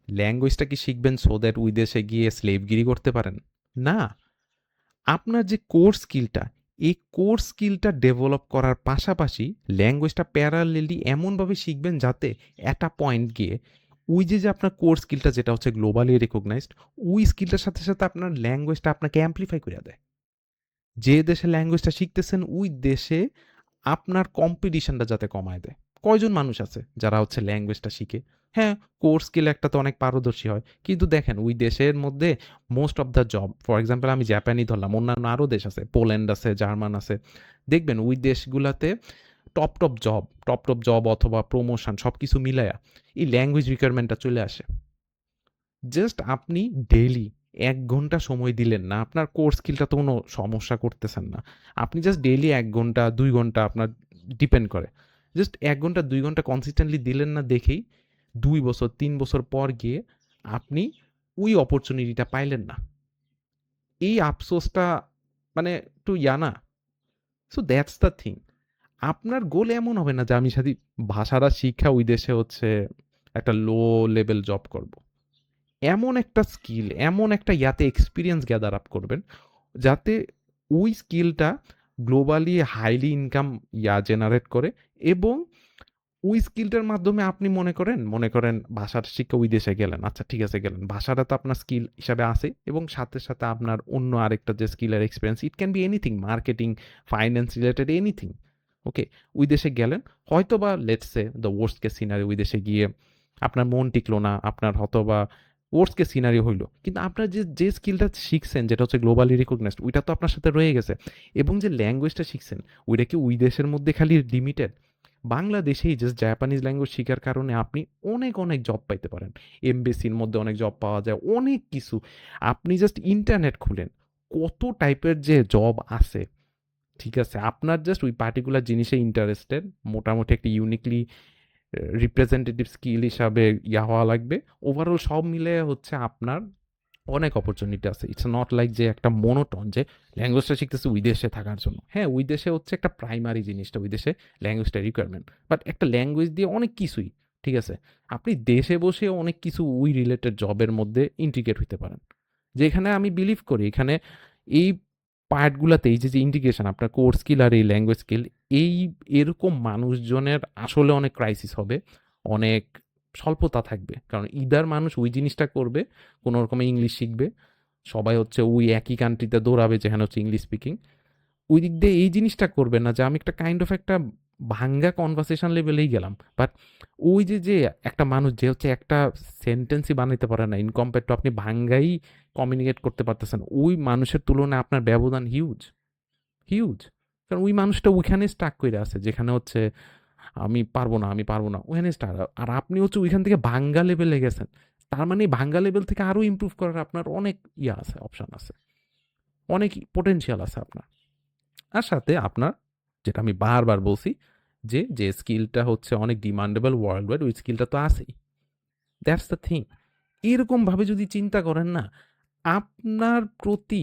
ল্যাঙ্গুয়েজটা কি শিখবেন so that ওই দেশে গিয়ে স্লেভগিরি করতে পারেন? না। আপনার যে কোর স্কিলটা, এই কোর স্কিলটা ডেভেলপ করার পাশাপাশি ল্যাঙ্গুয়েজটা প্যারালেলি এমনভাবে শিখবেন যাতে একটা পয়েন্ট গিয়ে ওই যে আপনার কোর স্কিলটা যেটা হচ্ছে গ্লোবালি রিকগনাইজড, ওই স্কিলটার সাথে, সাথে আপনার ল্যাঙ্গুয়েজটা আপনাকে অ্যাম্প্লিফাই করে দেয়। যে দেশে ল্যাঙ্গুয়েজটা শিখতেছেন ওই দেশে আপনার কম্পিটিশনটা যাতে কমায় দেয়। কয়জন মানুষ আছে যারা হচ্ছে ল্যাঙ্গুয়েজটা শিখে? হ্যাঁ, কোর স্কিল একটাতে অনেক পারদর্শী হয়। কিন্তু দেখেন ওই দেশের মধ্যে most of the job, for example আমি জাপানই ধরলাম, অন্যান্য আরও দেশ আছে, পোল্যান্ড আছে, জার্মান আছে। দেখবেন ওই দেশগুলাতে টপ টপ জব অথবা প্রমোশন সবকিছু মিলায়া এই ল্যাঙ্গুয়েজ রিকোয়ারমেন্টটা চলে আসে। জাস্ট আপনি ডেইলি ১ ঘন্টা সময় দিলেন না, আপনার কোর স্কিলটা তো কোনো সমস্যা করতেছেন না। আপনি জাস্ট ডেইলি ১ ঘন্টা, ২ ঘন্টা আপনার ডিপেন্ড করে। জাস্ট ১ ঘন্টা, ২ ঘন্টা কনসিস্টেন্টলি দিলেন না দেখেই ২ বছর, ৩ বছর পর গিয়ে আপনি ওই অপরচুনিটিটা পাইলেন না। এই আফসোসটা মানে একটু না? So that's the thing. আপনার গোল এমন হবে না যে আমি সাথে ভাষাটা শিখা ওই দেশে হচ্ছে একটা লো লেভেল জব করব। এমন একটা স্কিল, এমন একটা এক্সপেরিয়েন্স গ্যাদার আপ করবেন, যাতে ওই স্কিলটা গ্লোবালি হাইলি ইনকাম জেনারেট করে এবং ওই স্কিলটার মাধ্যমে আপনি মনে করেন ভাষাটা শিক্ষা ওই দেশে গেলেন। আচ্ছা ঠিক আছে গেলেন। ভাষাটা তো আপনার স্কিল হিসাবে আছে এবং সাথে, সাথে আপনার অন্য আরেকটা যে স্কিলের experience, it can be anything, marketing, finance related anything. Okay? ওই দেশে গেলেন। হয়তোবা let's say the worst case scenario ওই দেশে গিয়ে আপনার মন টিকলো না। আপনার হয়তোবা ওয়ার্স্ট কেস সিনারিও হইল। কিন্তু আপনার যে স্কিলটা শিখছেন যেটা হচ্ছে গ্লোবালি রিকগনাইজড ওইটা তো আপনার সাথে রয়ে গেছে। এবং যে ল্যাঙ্গুয়েজটা শিখছেন ওইটা কি ওই দেশের মধ্যে খালি লিমিটেড? বাংলাদেশেই জাস্ট জাপানিজ ল্যাঙ্গুয়েজ শিখার কারণে আপনি অনেক জব পাইতে পারেন। এমবেসির মধ্যে অনেক জব পাওয়া যায়, অনেক কিছু। আপনি জাস্ট ইন্টারনেট খুলেন, কত টাইপের যে জব আছে, ঠিক আছে? আপনার জাস্ট ওই পার্টিকুলার জিনিসে ইন্টারেস্টেড, মোটামুটি একটা ইউনিকলি রিপ্রেজেন্টেটিভ স্কিল হিসাবে হওয়া লাগবে। ওভারঅল সব মিলে হচ্ছে আপনার অনেক অপরচুনিটি আছে। ইটস নট লাইক যে একটা মোনোটোন যে ল্যাঙ্গুয়েজটা শিখতেছে ওই দেশে থাকার জন্য। হ্যাঁ, ওই দেশে হচ্ছে একটা প্রাইমারি জিনিসটা, ওই দেশে ল্যাঙ্গুয়েজটা রিকোয়ারমেন্ট। বাট একটা ল্যাঙ্গুয়েজ দিয়ে অনেক কিছুই, ঠিক আছে? আপনি দেশে বসে অনেক কিছু ওই রিলেটেড জবের মধ্যে ইন্টিগ্রেট হইতে পারেন। যেখানে আমি বিলিভ করি এখানে এই পার্টগুলাতে এই যে ইন্টিগ্রেশন আপনার কোর স্কিল আর এই ল্যাঙ্গুয়েজ স্কিল, এই এরকম মানুষজনের আসলে অনেক ক্রাইসিস হবে, অনেক স্বল্পতা থাকবে। কারণ ইদার মানুষ ওই জিনিসটা করবে, কোনো রকমে ইংলিশ শিখবে, সবাই হচ্ছে ওই একই কান্ট্রিতে দৌড়াবে যেখানে হচ্ছে ইংলিশ স্পিকিং। ওই দিক দিয়ে এই জিনিসটা করবে না যে আমি একটা কাইন্ড অফ একটা ভাঙ্গা কনভারসেশন লেভেলেই গেলাম। বাট ওই যে একটা মানুষ যে হচ্ছে একটা সেন্টেন্সই বানাইতে পারে না, ইন কম্পেয়ার টু আপনি ভাঙ্গাই কমিউনিকেট করতে পারতেছেন, ওই মানুষের তুলনায় আপনার ব্যবধান হিউজ, হিউজ। কারণ ওই মানুষটা ওইখানে স্টাক করে আছে যেখানে হচ্ছে আমি পারবো না ওখানে স্টার। আর আপনি হচ্ছে ওইখান থেকে ভাঙ্গা লেভেলে গেছেন। তার মানে ভাঙ্গা লেভেল থেকে আরো ইমপ্রুভ করার আপনার অনেক আছে, অপশন আছে, অনেক পোটেনশিয়াল আছে আপনার। আর সাথে আপনার, যেটা আমি বারবার বলছি, যে স্কিলটা হচ্ছে অনেক ডিমান্ডেবল ওয়ার্ল্ড ওয়াইড, ওই স্কিলটা তো আছেই। That's the thing. এরকম ভাবে যদি চিন্তা করেন না, আপনার প্রতি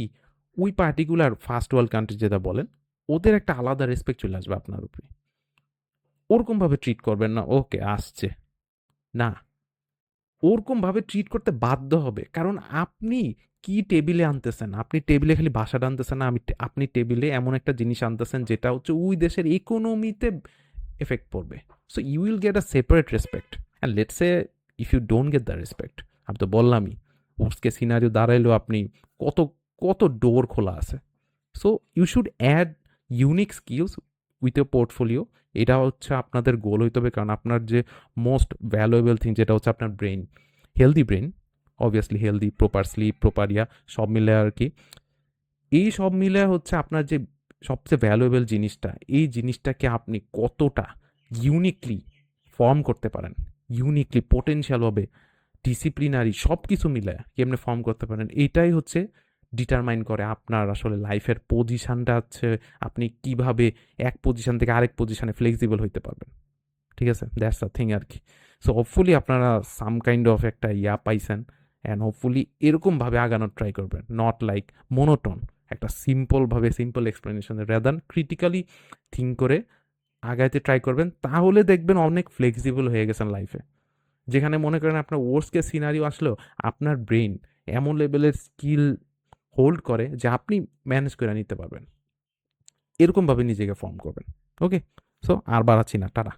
ওই পার্টিকুলার ফার্স্ট ওয়ার্ল্ড কান্ট্রি যেটা বলেন, ওদের একটা আলাদা রেসপেক্ট চলে আসবে আপনার উপরে। ওরকম ভাবে ট্রিট করবেন না, ওকে আসছে, না, ওরকম ভাবে ট্রিট করতে বাধ্য হবে। কারণ আপনি কি টেবিলে আনতেছেন? আপনি টেবিলে খালি ভাষাটা আনতেছেন না, আপনি টেবিলে এমন একটা জিনিস আনতেছেন যেটা হচ্ছে ওই দেশের ইকোনমিতে এফেক্ট পড়বে। So you will get a separate respect. And let's say if you don't get the respect, আমি তো বললামই, ওয়ার্স্ট কেস সিনারিও দাঁড়াইলেও আপনি কত কত ডোর খোলা আছে। So you should add unique skills with a portfolio. এটা হচ্ছে আপনাদের গোল হইতে হবে, কারণ আপনার যে মোস্ট ভ্যালুয়েবল থিং যেটা হচ্ছে আপনার brain, healthy brain, obviously healthy, proper slip, proper সব মিলে আর কি। এই সব মিলে হচ্ছে আপনার যে সবচেয়ে ভ্যালুয়েবল জিনিসটা, এই জিনিসটাকে আপনি কতটা ইউনিকলি ফর্ম করতে পারেন, ইউনিকলি পোটেনশিয়াল হবে, ডিসিপ্লিনারি সব কিছু মিলে কেমনে ফর্ম করতে পারেন, এইটাই হচ্ছে ডিটারমাইন করে আপনার আসলে লাইফের পজিশনটা হচ্ছে আপনি কিভাবে এক পজিশন থেকে আরেক পজিশনে ফ্লেক্সিবল হইতে পারবেন। ঠিক আছে? দ্যাটস দ্য থিং আর কি। সো হোপফুলি আপনারা সাম কাইন্ড অফ একটা পাইছেন, অ্যান্ড হোপফুলি এরকমভাবে আগানোর ট্রাই করবেন, নট লাইক মোনোটোন, একটা সিম্পলভাবে সিম্পল এক্সপ্লেনেশনে রেদান ক্রিটিক্যালি থিঙ্ক করে আগাইতে ট্রাই করবেন, তাহলে দেখবেন অনেক ফ্লেক্সিবল হয়ে গেছেন লাইফে। যেখানে মনে করেন আপনার worst case scenario আসলেও আপনার ব্রেইন এমন লেভেলের স্কিল হোল্ড করে যে আপনি ম্যানেজ করে নিতে পারবেন। এরকমভাবে নিজেকে ফর্ম করবেন। ওকে? সো আর বাড়াচ্ছি না। টাটা।